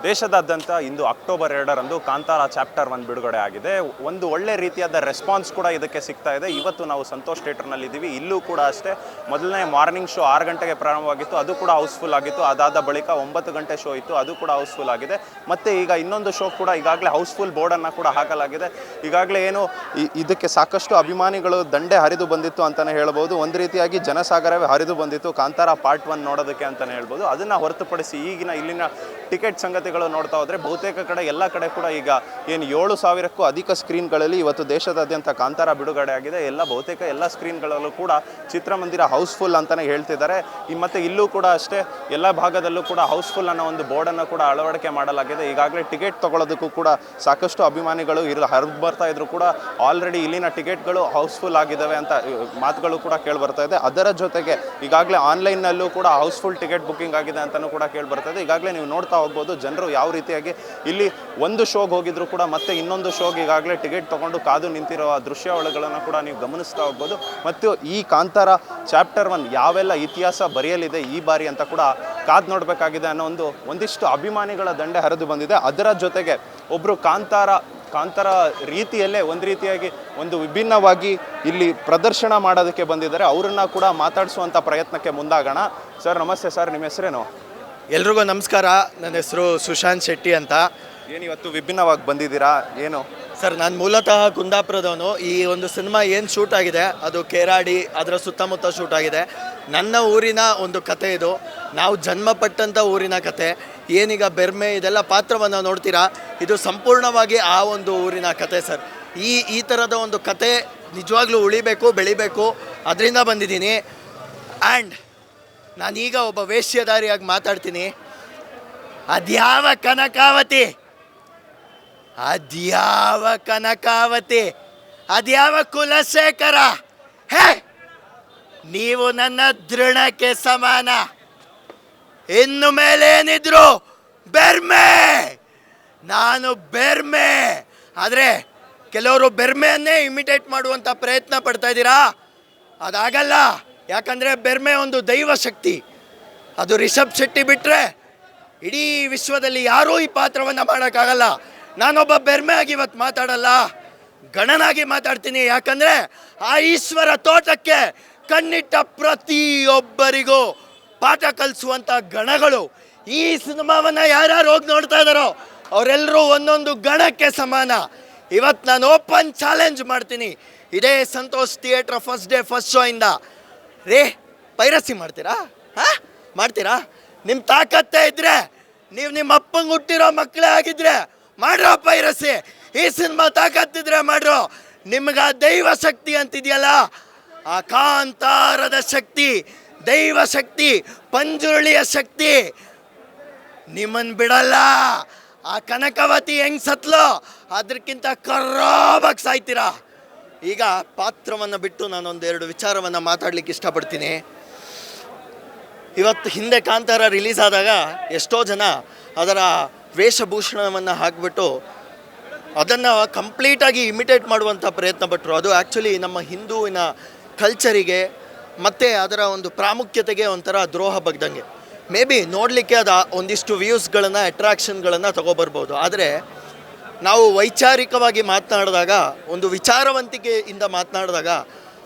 ದೇಶದಾದ್ಯಂತ ಇಂದು October 2ರಂದು Kantara chapter 1 ಬಿಡುಗಡೆ ಆಗಿದೆ. ಒಂದು ಒಳ್ಳೆ ರೀತಿಯಾದ ರೆಸ್ಪಾನ್ಸ್ ಕೂಡ ಇದಕ್ಕೆ ಸಿಗ್ತಾ ಇದೆ. ಇವತ್ತು ನಾವು ಸಂತೋಷ್ ಥಿಯೇಟರ್ನಲ್ಲಿ ಇದ್ದೀವಿ. ಇಲ್ಲೂ ಕೂಡ ಅಷ್ಟೇ ಮೊದಲನೇ ಮಾರ್ನಿಂಗ್ ಶೋ 6 ಗಂಟೆಗೆ ಪ್ರಾರಂಭವಾಗಿತ್ತು, ಅದು ಕೂಡ ಹೌಸ್ಫುಲ್ ಆಗಿತ್ತು. ಅದಾದ ಬಳಿಕ 9 ಗಂಟೆ ಶೋ ಇತ್ತು, ಅದು ಕೂಡ ಹೌಸ್ಫುಲ್ ಆಗಿದೆ. ಮತ್ತು ಈಗ ಇನ್ನೊಂದು ಶೋ ಕೂಡ ಈಗಾಗಲೇ ಹೌಸ್ಫುಲ್ ಬೋರ್ಡನ್ನು ಕೂಡ ಹಾಕಲಾಗಿದೆ. ಈಗಾಗಲೇ ಏನು ಇದಕ್ಕೆ ಸಾಕಷ್ಟು ಅಭಿಮಾನಿಗಳು ದಂಡೆ ಹರಿದು ಬಂದಿತ್ತು ಅಂತಲೇ ಹೇಳ್ಬೋದು. ಒಂದು ರೀತಿಯಾಗಿ ಜನಸಾಗರವೇ ಹರಿದು ಬಂದಿತ್ತು ಕಾಂತಾರ ಪಾರ್ಟ್ 1 ನೋಡೋದಕ್ಕೆ ಅಂತಲೇ ಹೇಳ್ಬೋದು. ಅದನ್ನು ಹೊರತುಪಡಿಸಿ ಈಗಿನ ಇಲ್ಲಿನ ಟಿಕೆಟ್ ಸಂಗತಿಗಳು ನೋಡ್ತಾ ಹೋದರೆ ಬಹುತೇಕ ಕಡೆ ಎಲ್ಲ ಕಡೆ ಕೂಡ ಈಗ ಏನು 7,000ಕ್ಕೂ ಅಧಿಕ ಸ್ಕ್ರೀನ್ಗಳಲ್ಲಿ ಇವತ್ತು ದೇಶದಾದ್ಯಂತ ಕಾಂತಾರ ಬಿಡುಗಡೆ ಆಗಿದೆ. ಬಹುತೇಕ ಎಲ್ಲ ಸ್ಕ್ರೀನ್ಗಳಲ್ಲೂ ಕೂಡ ಚಿತ್ರಮಂದಿರ ಹೌಸ್ಫುಲ್ ಅಂತಲೇ ಹೇಳ್ತಿದ್ದಾರೆ. ಮತ್ತು ಇಲ್ಲೂ ಕೂಡ ಅಷ್ಟೇ ಎಲ್ಲ ಭಾಗದಲ್ಲೂ ಕೂಡ ಹೌಸ್ಫುಲ್ ಅನ್ನೋ ಒಂದು ಬೋರ್ಡನ್ನು ಕೂಡ ಅಳವಡಿಕೆ ಮಾಡಲಾಗಿದೆ. ಈಗಾಗಲೇ ಟಿಕೆಟ್ ತೊಗೊಳ್ಳೋದಕ್ಕೂ ಕೂಡ ಸಾಕಷ್ಟು ಅಭಿಮಾನಿಗಳು ಹರಿದು ಬರ್ತಾ ಇದ್ರು ಕೂಡ ಆಲ್ರೆಡಿ ಇಲ್ಲಿನ ಟಿಕೆಟ್ಗಳು ಹೌಸ್ಫುಲ್ ಆಗಿದ್ದಾವೆ ಅಂತ ಮಾತುಗಳು ಕೂಡ ಕೇಳಿಬರ್ತಾ ಇದೆ. ಅದರ ಜೊತೆಗೆ ಈಗಾಗಲೇ ಆನ್ಲೈನ್ನಲ್ಲೂ ಕೂಡ ಹೌಸ್ಫುಲ್ ಟಿಕೆಟ್ ಬುಕ್ಕಿಂಗ್ ಆಗಿದೆ ಅಂತಲೂ ಕೂಡ ಕೇಳಿಬರ್ತಾ ಇದೆ. ಈಗಾಗಲೇ ನೀವು ನೋಡ್ತಾ ಹೋಗ್ಬೋದು ಜನರು ಯಾವ ರೀತಿಯಾಗಿ ಇಲ್ಲಿ ಒಂದು ಶೋಗೆ ಹೋಗಿದ್ರು ಕೂಡ ಮತ್ತೆ ಇನ್ನೊಂದು ಶೋಗೆ ಈಗಾಗಲೇ ಟಿಕೆಟ್ ತೊಗೊಂಡು ಕಾದು ನಿಂತಿರುವ ದೃಶ್ಯಾವಳಿಗಳನ್ನು ಕೂಡ ನೀವು ಗಮನಿಸ್ತಾ ಹೋಗ್ಬೋದು. ಮತ್ತು ಈ ಕಾಂತಾರ ಚಾಪ್ಟರ್ 1 ಯಾವೆಲ್ಲ ಇತಿಹಾಸ ಬರೆಯಲಿದೆ ಈ ಬಾರಿ ಅಂತ ಕೂಡ ಕಾದು ನೋಡಬೇಕಾಗಿದೆ ಅನ್ನೋ ಒಂದಿಷ್ಟು ಅಭಿಮಾನಿಗಳ ದಂಡೆ ಹರಿದು ಬಂದಿದೆ. ಅದರ ಜೊತೆಗೆ ಒಬ್ಬರು ಕಾಂತಾರ ರೀತಿಯಲ್ಲೇ ಒಂದು ರೀತಿಯಾಗಿ ಒಂದು ವಿಭಿನ್ನವಾಗಿ ಇಲ್ಲಿ ಪ್ರದರ್ಶನ ಮಾಡೋದಕ್ಕೆ ಬಂದಿದ್ದಾರೆ. ಅವರನ್ನು ಕೂಡ ಮಾತಾಡಿಸುವಂಥ ಪ್ರಯತ್ನಕ್ಕೆ ಮುಂದಾಗೋಣ. ಸರ್ ನಮಸ್ತೆ. ಸರ್ ನಿಮ್ಮ ಹೆಸರೇನು? ಎಲ್ರಿಗೂ ನಮಸ್ಕಾರ. ನನ್ನ ಹೆಸರು ಸುಶಾಂತ್ ಶೆಟ್ಟಿ ಅಂತ. ಇವತ್ತು ವಿಭಿನ್ನವಾಗಿ ಬಂದಿದ್ದೀರಾ, ಏನು? ಸರ್ ನಾನು ಮೂಲತಃ ಕುಂದಾಪುರದವನು. ಈ ಒಂದು ಸಿನಿಮಾ ಏನು ಶೂಟ್ ಆಗಿದೆ ಅದು ಕೇರಾಡಿ ಅದರ ಸುತ್ತಮುತ್ತ ಶೂಟ್ ಆಗಿದೆ. ನನ್ನ ಊರಿನ ಒಂದು ಕತೆ ಇದು. ನಾವು ಜನ್ಮಪಟ್ಟಂಥ ಊರಿನ ಕತೆ. ಏನೀಗ ಬೆರ್ಮೆ ಇದೆಲ್ಲ ಪಾತ್ರವನ್ನು ನೋಡ್ತೀರಾ, ಇದು ಸಂಪೂರ್ಣವಾಗಿ ಆ ಒಂದು ಊರಿನ ಕತೆ ಸರ್. ಈ ಥರದ ಒಂದು ಕತೆ ನಿಜವಾಗ್ಲೂ ಉಳಿಬೇಕು, ಬೆಳಿಬೇಕು, ಅದರಿಂದ ಬಂದಿದ್ದೀನಿ. ಆ್ಯಂಡ್ ನಾನೀಗ ಒಬ್ಬ ವೇಶ್ಯಧಾರಿಯಾಗಿ ಮಾತಾಡ್ತೀನಿ. ಅದ್ಯಾವ ಕನಕಾವತಿ, ಅದ್ಯಾವ ಕನಕಾವತಿ, ಅದ್ಯಾವ ಕುಲಶೇಖರ, ಹೇ ನೀವು ನನ್ನ ದೃಢಕ್ಕೆ ಸಮಾನ. ಇನ್ನು ಮೇಲೇನಿದ್ರು ಬೆರ್ಮೆ, ನಾನು ಬೆರ್ಮೆ. ಆದರೆ ಕೆಲವರು ಬೆರ್ಮೆಯನ್ನೇ ಇಮಿಟೇಟ್ ಮಾಡುವಂಥ ಪ್ರಯತ್ನ ಪಡ್ತಾ ಇದ್ದೀರಾ, ಅದಾಗಲ್ಲ. ಯಾಕಂದರೆ ಬೆರ್ಮೆ ಒಂದು ದೈವ ಶಕ್ತಿ. ಅದು ರಿಷಬ್ ಶೆಟ್ಟಿ ಬಿಟ್ಟರೆ ಇಡೀ ವಿಶ್ವದಲ್ಲಿ ಯಾರೂ ಈ ಪಾತ್ರವನ್ನು ಮಾಡೋಕ್ಕಾಗಲ್ಲ. ನಾನೊಬ್ಬ ಬೆರ್ಮೆ ಆಗಿ ಇವತ್ತು ಮಾತಾಡಲ್ಲ, ಗಣನಾಗಿ ಮಾತಾಡ್ತೀನಿ. ಯಾಕಂದರೆ ಆ ಈಶ್ವರ ತೋಟಕ್ಕೆ ಕಣ್ಣಿಟ್ಟ ಪ್ರತಿಯೊಬ್ಬರಿಗೂ ಪಾಠ ಕಲಿಸುವಂಥ ಗಣಗಳು. ಈ ಸಿನಿಮಾವನ್ನು ಯಾರ್ಯಾರು ಹೋಗಿ ನೋಡ್ತಾ ಇದ್ದಾರೋ ಅವರೆಲ್ಲರೂ ಒಂದೊಂದು ಗಣಕ್ಕೆ ಸಮಾನ. ಇವತ್ತು ನಾನು ಓಪನ್ ಚಾಲೆಂಜ್ ಮಾಡ್ತೀನಿ ಇದೇ Santosh theatre first day first show ಇಂದ. ರೇ ಪೈರಸಿ ಮಾಡ್ತೀರಾ? ಮಾಡ್ತೀರಾ? ನಿಮ್ಮ ತಾಕತ್ತೇ ಇದ್ದರೆ, ನೀವು ನಿಮ್ಮ ಅಪ್ಪಂಗೆ ಹುಟ್ಟಿರೋ ಮಕ್ಕಳೇ ಆಗಿದ್ರೆ ಮಾಡ್ರೋ ಪೈರಸಿ. ಈ ಸಿನಿಮಾ ತಾಕತ್ತಿದ್ರೆ ಮಾಡ್ರೋ. ನಿಮ್ಗೆ ಆ ದೈವ ಶಕ್ತಿ ಅಂತಿದೆಯಲ್ಲ, ಆ ಕಾಂತಾರದ ಶಕ್ತಿ, ದೈವ ಶಕ್ತಿ, ಪಂಜುರುಳಿಯ ಶಕ್ತಿ ನಿಮ್ಮನ್ನು ಬಿಡಲ್ಲ. ಆ ಕನಕವತಿ ಹೆಂಗೆ ಸತ್ಲೋ ಅದಕ್ಕಿಂತ ಕರ್ರಾಬಾಗಿ ಸಾಯ್ತೀರಾ. ಈಗ ಪಾತ್ರವನ್ನು ಬಿಟ್ಟು ನಾನೊಂದೆರಡು ವಿಚಾರವನ್ನು ಮಾತಾಡಲಿಕ್ಕೆ ಇಷ್ಟಪಡ್ತೀನಿ. ಇವತ್ತು ಹಿಂದೆ ಕಾಂತಾರ ರಿಲೀಸ್ ಆದಾಗ ಎಷ್ಟೋ ಜನ ಅದರ ವೇಷಭೂಷಣವನ್ನು ಹಾಕಿಬಿಟ್ಟು ಅದನ್ನು ಕಂಪ್ಲೀಟಾಗಿ ಇಮಿಟೇಟ್ ಮಾಡುವಂಥ ಪ್ರಯತ್ನ ಪಟ್ಟರು. ಅದು ಆ್ಯಕ್ಚುಲಿ ನಮ್ಮ ಹಿಂದೂವಿನ ಕಲ್ಚರಿಗೆ ಮತ್ತು ಅದರ ಒಂದು ಪ್ರಾಮುಖ್ಯತೆಗೆ ಒಂಥರ ದ್ರೋಹ ಬಗ್ದಂಗೆ. ಮೇ ಬಿ ನೋಡಲಿಕ್ಕೆ ಅದು ಒಂದಿಷ್ಟು ವ್ಯೂಸ್ಗಳನ್ನು, ಅಟ್ರಾಕ್ಷನ್ಗಳನ್ನು ತಗೊಬರ್ಬೋದು. ಆದರೆ ನಾವು ವೈಚಾರಿಕವಾಗಿ ಮಾತನಾಡಿದಾಗ, ಒಂದು ವಿಚಾರವಂತಿಕೆಯಿಂದ ಮಾತನಾಡಿದಾಗ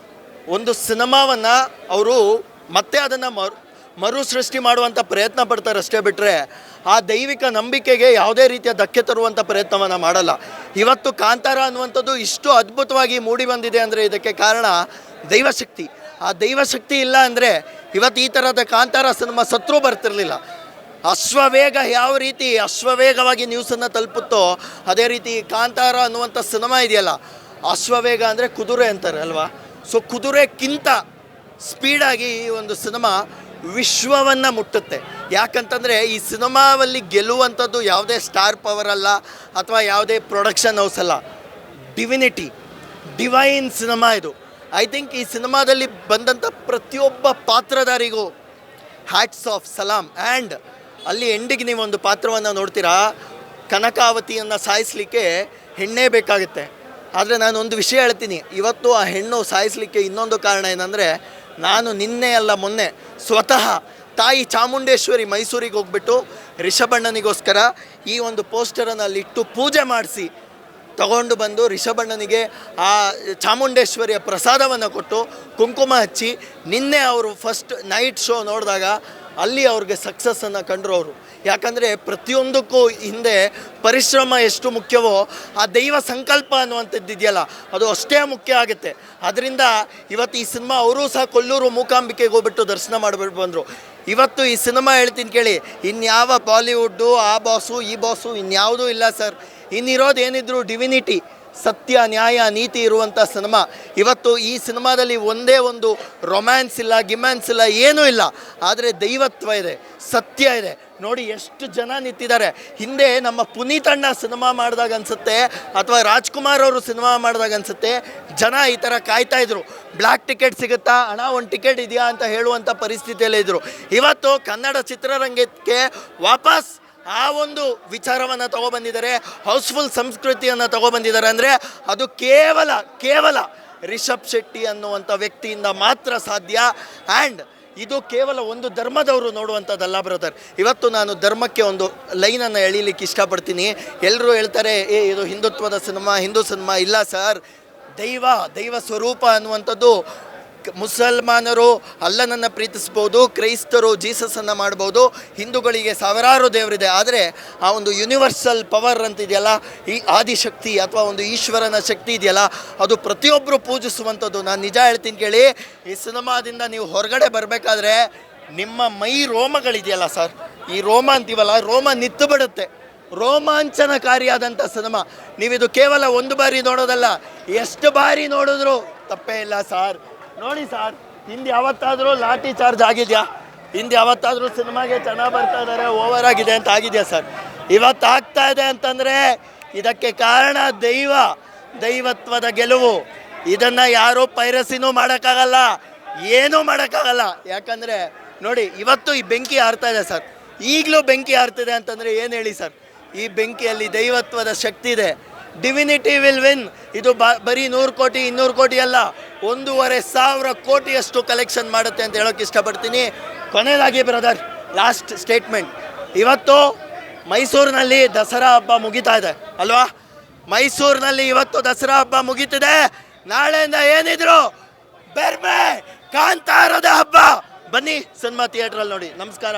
ಒಂದು ಸಿನಿಮಾವನ್ನು ಅವರು ಮತ್ತೆ ಅದನ್ನು ಮರು ಸೃಷ್ಟಿ ಮಾಡುವಂಥ ಪ್ರಯತ್ನ ಪಡ್ತಾರೆ ಅಷ್ಟೇ ಬಿಟ್ಟರೆ ಆ ದೈವಿಕ ನಂಬಿಕೆಗೆ ಯಾವುದೇ ರೀತಿಯ ಧಕ್ಕೆ ತರುವಂಥ ಪ್ರಯತ್ನವನ್ನು ಮಾಡಲ್ಲ. ಇವತ್ತು ಕಾಂತಾರ ಅನ್ನುವಂಥದ್ದು ಇಷ್ಟು ಅದ್ಭುತವಾಗಿ ಮೂಡಿ ಬಂದಿದೆ ಅಂದರೆ ಇದಕ್ಕೆ ಕಾರಣ ದೈವಶಕ್ತಿ. ಆ ದೈವಶಕ್ತಿ ಇಲ್ಲ ಅಂದರೆ ಇವತ್ತು ಈ ಥರದ ಕಾಂತಾರ ಸಿನಿಮಾ ಸತ್ರೂ ಬರ್ತಿರಲಿಲ್ಲ. ಅಶ್ವವೇಗ ಯಾವ ರೀತಿ ಅಶ್ವವೇಗವಾಗಿ ನ್ಯೂಸನ್ನು ತಲುಪುತ್ತೋ ಅದೇ ರೀತಿ ಕಾಂತಾರ ಅನ್ನುವಂಥ ಸಿನಿಮಾ ಇದೆಯಲ್ಲ, ಅಶ್ವವೇಗ ಅಂದರೆ ಕುದುರೆ ಅಂತಾರೆ ಅಲ್ವಾ. ಸೊ ಕುದುರೆಕ್ಕಿಂತ ಸ್ಪೀಡಾಗಿ ಈ ಒಂದು ಸಿನಿಮಾ ವಿಶ್ವವನ್ನು ಮುಟ್ಟುತ್ತೆ. ಯಾಕಂತಂದರೆ ಈ ಸಿನಿಮಾವಲ್ಲಿ ಗೆಲ್ಲುವಂಥದ್ದು ಯಾವುದೇ ಸ್ಟಾರ್ ಪವರ್ ಅಲ್ಲ ಅಥವಾ ಯಾವುದೇ ಪ್ರೊಡಕ್ಷನ್ ಹೌಸ್ ಅಲ್ಲ, ಡಿವಿನಿಟಿ, ಡಿವೈನ್ ಸಿನಿಮಾ ಇದು. ಐ ಥಿಂಕ್ ಈ ಸಿನಿಮಾದಲ್ಲಿ ಬಂದಂಥ ಪ್ರತಿಯೊಬ್ಬ ಪಾತ್ರಧಾರಿಗೂ ಹ್ಯಾಟ್ಸ್ ಆಫ್, ಸಲಾಮ್. ಆ್ಯಂಡ್ ಅಲ್ಲಿ ಎಂಡಿಗೆ ನೀವೊಂದು ಪಾತ್ರವನ್ನು ನೋಡ್ತೀರಾ, ಕನಕಾವತಿಯನ್ನು ಸಾಯಿಸಲಿಕ್ಕೆ ಹೆಣ್ಣೇ ಬೇಕಾಗುತ್ತೆ. ಆದರೆ ನಾನು ಒಂದು ವಿಷಯ ಹೇಳ್ತೀನಿ, ಇವತ್ತು ಆ ಹೆಣ್ಣು ಸಾಯಿಸಲಿಕ್ಕೆ ಇನ್ನೊಂದು ಕಾರಣ ಏನಂದರೆ, ನಾನು ನಿನ್ನೆ ಅಲ್ಲ ಮೊನ್ನೆ ಸ್ವತಃ ತಾಯಿ ಚಾಮುಂಡೇಶ್ವರಿ ಮೈಸೂರಿಗೆ ಹೋಗ್ಬಿಟ್ಟು ರಿಷಭಣ್ಣನಿಗೋಸ್ಕರ ಈ ಒಂದು ಪೋಸ್ಟರನ್ನು ಅಲ್ಲಿಟ್ಟು ಪೂಜೆ ಮಾಡಿಸಿ ತಗೊಂಡು ಬಂದು ರಿಷಭಣ್ಣನಿಗೆ ಆ ಚಾಮುಂಡೇಶ್ವರಿಯ ಪ್ರಸಾದವನ್ನು ಕೊಟ್ಟು ಕುಂಕುಮ ಹಚ್ಚಿ ನಿನ್ನೆ ಅವರು ಫಸ್ಟ್ ನೈಟ್ ಶೋ ನೋಡಿದಾಗ ಅಲ್ಲಿ ಅವ್ರಿಗೆ ಸಕ್ಸಸ್ಸನ್ನು ಕಂಡ್ರು ಅವರು. ಯಾಕಂದರೆ ಪ್ರತಿಯೊಂದಕ್ಕೂ ಹಿಂದೆ ಪರಿಶ್ರಮ ಎಷ್ಟು ಮುಖ್ಯವೋ ಆ ದೈವ ಸಂಕಲ್ಪ ಅನ್ನುವಂಥದ್ದು ಇದೆಯಲ್ಲ ಅದು ಅಷ್ಟೇ ಮುಖ್ಯ ಆಗುತ್ತೆ. ಅದರಿಂದ ಇವತ್ತು ಈ ಸಿನಿಮಾ ಅವರೂ ಸಹ ಕೊಲ್ಲೂರು ಮೂಕಾಂಬಿಕೆಗೆ ಹೋಗ್ಬಿಟ್ಟು ದರ್ಶನ ಮಾಡಿಬಿಟ್ಟು ಬಂದರು. ಇವತ್ತು ಈ ಸಿನಿಮಾ ಹೇಳ್ತೀನಿ ಕೇಳಿ, ಇನ್ಯಾವ ಬಾಲಿವುಡ್ಡು ಆ ಬಾಸು ಈ ಬಾಸು ಇನ್ಯಾವುದೂ ಇಲ್ಲ ಸರ್. ಇನ್ನಿರೋದು ಏನಿದ್ರು ಡಿವಿನಿಟಿ, ಸತ್ಯ ನ್ಯಾಯ ನೀತಿ ಇರುವಂಥ ಸಿನಿಮಾ. ಇವತ್ತು ಈ ಸಿನಿಮಾದಲ್ಲಿ ಒಂದೇ ಒಂದು ರೊಮ್ಯಾನ್ಸ್ ಇಲ್ಲ, ಗಿಮ್ಯಾನ್ಸ್ ಇಲ್ಲ, ಏನೂ ಇಲ್ಲ. ಆದರೆ ದೈವತ್ವ ಇದೆ, ಸತ್ಯ ಇದೆ. ನೋಡಿ ಎಷ್ಟು ಜನ ನಿಂತಿದ್ದಾರೆ. ಹಿಂದೆ ನಮ್ಮ ಪುನೀತ್ ಅಣ್ಣ ಸಿನಿಮಾ ಮಾಡಿದಾಗ ಅನಿಸುತ್ತೆ, ಅಥವಾ ರಾಜ್ಕುಮಾರ್ ಅವರು ಸಿನಿಮಾ ಮಾಡಿದಾಗ ಅನಿಸುತ್ತೆ, ಜನ ಈ ಥರ ಕಾಯ್ತಾಯಿದ್ರು. ಬ್ಲ್ಯಾಕ್ ಟಿಕೆಟ್ ಸಿಗುತ್ತಾ ಅಣ್ಣ, ಒಂದು ಟಿಕೆಟ್ ಇದೆಯಾ ಅಂತ ಹೇಳುವಂಥ ಪರಿಸ್ಥಿತಿಯಲ್ಲೇ ಇದ್ದರು. ಇವತ್ತು ಕನ್ನಡ ಚಿತ್ರರಂಗಕ್ಕೆ ವಾಪಸ್ ಆ ಒಂದು ವಿಚಾರವನ್ನು ತಗೊಬಂದಿದ್ದಾರೆ, ಹೌಸ್ಫುಲ್ ಸಂಸ್ಕೃತಿಯನ್ನು ತಗೊಬಂದಿದ್ದಾರೆ. ಅಂದರೆ ಅದು ಕೇವಲ ರಿಷಬ್ ಶೆಟ್ಟಿ ಅನ್ನುವಂಥ ವ್ಯಕ್ತಿಯಿಂದ ಮಾತ್ರ ಸಾಧ್ಯ. ಆ್ಯಂಡ್ ಇದು ಕೇವಲ ಒಂದು ಧರ್ಮದವರು ನೋಡುವಂಥದ್ದಲ್ಲ ಬ್ರದರ್. ಇವತ್ತು ನಾನು ಧರ್ಮಕ್ಕೆ ಒಂದು ಲೈನನ್ನು ಎಳೀಲಿಕ್ಕೆ ಇಷ್ಟಪಡ್ತೀನಿ. ಎಲ್ಲರೂ ಹೇಳ್ತಾರೆ ಇದು ಹಿಂದುತ್ವದ ಸಿನಿಮಾ, ಹಿಂದೂ ಸಿನಿಮಾ. ಇಲ್ಲ ಸರ್, ದೈವ ಸ್ವರೂಪ ಅನ್ನುವಂಥದ್ದು ಮುಸಲ್ಮಾನರು ಅಲ್ಲನನ್ನು ಪ್ರೀತಿಸ್ಬೋದು, ಕ್ರೈಸ್ತರು ಜೀಸಸನ್ನು ಮಾಡ್ಬೋದು, ಹಿಂದೂಗಳಿಗೆ ಸಾವಿರಾರು ದೇವರಿದೆ. ಆದರೆ ಆ ಒಂದು ಯೂನಿವರ್ಸಲ್ ಪವರ್ ಅಂತಿದೆಯಲ್ಲ, ಈ ಆದಿಶಕ್ತಿ ಅಥವಾ ಒಂದು ಈಶ್ವರನ ಶಕ್ತಿ ಇದೆಯಲ್ಲ, ಅದು ಪ್ರತಿಯೊಬ್ಬರು ಪೂಜಿಸುವಂಥದ್ದು. ನಾನು ನಿಜ ಹೇಳ್ತೀನಿ ಕೇಳಿ, ಈ ಸಿನಿಮಾದಿಂದ ನೀವು ಹೊರಗಡೆ ಬರಬೇಕಾದ್ರೆ ನಿಮ್ಮ ಮೈ ರೋಮಗಳಿದೆಯಲ್ಲ ಸರ್, ಈ ರೋಮ ಅಂತೀವಲ್ಲ, ರೋಮ ನಿತ್ತು ಬಿಡುತ್ತೆ. ರೋಮಾಂಚನಕಾರಿಯಾದಂಥ ಸಿನಿಮಾ. ನೀವಿದು ಕೇವಲ ಒಂದು ಬಾರಿ ನೋಡೋದಲ್ಲ, ಎಷ್ಟು ಬಾರಿ ನೋಡಿದ್ರು ತಪ್ಪೇ ಇಲ್ಲ ಸರ್. ನೋಡಿ ಸರ್, ಹಿಂದೆ ಯಾವತ್ತಾದರೂ ಲಾಠಿ ಚಾರ್ಜ್ ಆಗಿದೆಯಾ? ಹಿಂದೆ ಯಾವತ್ತಾದರೂ ಸಿನಿಮಾಗೆ ಚೆನ್ನಾಗಿ ಬರ್ತಾ ಇದ್ದಾರೆ, ಓವರ್ ಆಗಿದೆ ಅಂತ ಆಗಿದೆಯಾ ಸರ್? ಇವತ್ತು ಆಗ್ತಾ ಇದೆ ಅಂತಂದರೆ ಇದಕ್ಕೆ ಕಾರಣ ದೈವತ್ವದ ಗೆಲುವು. ಇದನ್ನು ಯಾರೂ ಪೈರಸಿನೂ ಮಾಡೋಕ್ಕಾಗಲ್ಲ, ಏನೂ ಮಾಡೋಕ್ಕಾಗಲ್ಲ. ಯಾಕಂದರೆ ನೋಡಿ, ಇವತ್ತು ಈ ಬೆಂಕಿ ಆರ್ತಾ ಇದೆ ಸರ್, ಈಗಲೂ ಬೆಂಕಿ ಆರ್ತಿದೆ ಅಂತಂದರೆ ಏನು ಹೇಳಿ ಸರ್? ಈ ಬೆಂಕಿಯಲ್ಲಿ ದೈವತ್ವದ ಶಕ್ತಿ ಇದೆ. Divinity will win. ಇದು ಬರೀ 100 ಕೋಟಿ 200 ಕೋಟಿ ಅಲ್ಲ, 1,500 ಕೋಟಿಯಷ್ಟು ಕಲೆಕ್ಷನ್ ಮಾಡುತ್ತೆ ಅಂತ ಹೇಳೋಕ್ಕೆ ಇಷ್ಟಪಡ್ತೀನಿ. ಕೊನೆಯದಾಗಿ ಬ್ರದರ್, ಲಾಸ್ಟ್ ಸ್ಟೇಟ್ಮೆಂಟ್. ಇವತ್ತು ಮೈಸೂರಿನಲ್ಲಿ ದಸರಾ ಹಬ್ಬ ಮುಗಿತಾ ಇದೆ ಅಲ್ವಾ? ಮೈಸೂರಿನಲ್ಲಿ ಇವತ್ತು ದಸರಾ ಹಬ್ಬ ಮುಗೀತಿದೆ. ನಾಳೆಯಿಂದ ಏನಿದ್ರು ಬೆರ್ಮೆ ಕಾಂತಾರದ ಹಬ್ಬ. ಬನ್ನಿ ಸಿನಿಮಾ ಥಿಯೇಟ್ರಲ್ಲಿ ನೋಡಿ. ನಮಸ್ಕಾರ.